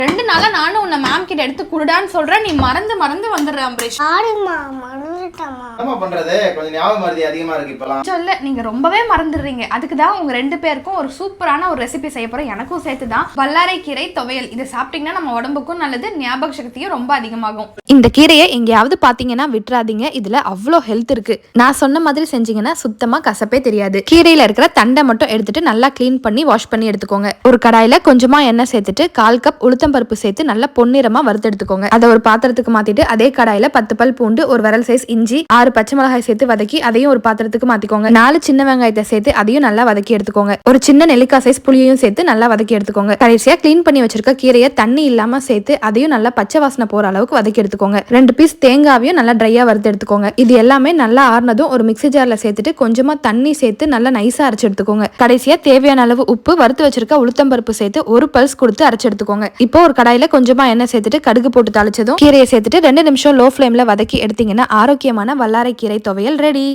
2 நாளா நானும் உன்னை மேம் கிட்ட எடுத்து குடுடான்னு சொல்றேன், நீ மறந்து வந்துடுற அம்பரீஷ். என்ன பண்றது, கொஞ்சம் ஞாபகம் மறதி அதிகமா இருக்கு இப்பலாம். சொல்ல நீங்க ரொம்பவே மறந்துடுறீங்க. அதுக்கு தான் உங்க 2 பேருக்கும் ஒரு சூப்பரான ஒரு ரெசிபி செய்ய போறோம். எனக்கும் சேர்த்து தான் வல்லாரை கீரை துவையல். இதை சாப்பிட்டீங்கன்னா நம்ம உடம்புக்கும் நல்லது, ஞாபக சக்தியும் ரொம்ப அதிகமாகும். இந்த கீரையை எங்கேயாவது பாத்தீங்கன்னா விட்டுறாதீங்க. இதுல அவ்வளோ ஹெல்த் இருக்கு. நான் சொன்ன மாதிரி செஞ்சீங்கன்னா சுத்தமா கசப்பே தெரியாது. கீரையில இருக்கிற தண்டை மட்டும் எடுத்துட்டு நல்லா கிளீன் பண்ணி வாஷ் பண்ணி எடுத்துக்கோங்க. ஒரு கடாயில கொஞ்சமா எண்ணெய் சேர்த்துட்டு 1/4 கப் உளுத்தம்பருப்பு சேர்த்து நல்லா பொன்னிறமா வறுத்து எடுத்துக்கோங்க. அதை ஒரு பாத்திரத்துக்கு மாத்திட்டு அதே கடாயில 10 பல் பூண்டு, ஒரு விரல் சைஸ் இஞ்சி, 6 பச்சை மிளகாய் சேர்த்து வதக்கி அதையும் ஒரு பாத்திரத்துக்கு மாத்திக்கோங்க. 4 சின்ன வெங்காயத்தை சேர்த்து அதையும் நல்லா வதக்கி எடுத்துக்கோங்க. ஒரு சின்ன நெல்லிக்காய் சைஸ் புளியையும் சேர்த்து நல்லா வதக்கி எடுத்துக்கோங்க. கடைசியா கிளீன் பண்ணி வச்சிருக்க கீரையை தண்ணி இல்லாம சேர்த்து அதையும் நல்லா பச்சை வாசனை போற அளவுக்கு வதக்கி எடுத்துக்கோங்க. 2 பீஸ் தேங்காவையும் நல்லா ட்ரையா வறுத்து எடுத்துக்கோங்க. இது எல்லாமே நல்லா ஆறுனதும் ஒரு மிக்ஸி ஜார்ல சேர்த்துட்டு கொஞ்சமா தண்ணி சேர்த்து நல்லா நைஸா அரைச்சு எடுத்துக்கோங்க. கடைசியா தேவையான அளவு உப்பு, வறுத்து வச்சிருக்க உளுத்தம்பருப்பு சேர்த்து ஒரு பல்ஸ் கொடுத்து அரைச்சு எடுத்துக்கோங்க. இப்போ ஒரு கடாயில கொஞ்சமா எண்ணெய் சேர்த்துட்டு கடுகு போட்டு தாளிச்சதும் கீரையை சேர்த்துட்டு 2 நிமிஷம் லோ ஃப்ளேம்ல வதக்கி எடுத்தீங்கன்னா ஆரோக்கியமான வல்லாரை கீரை துவையல் ரெடி.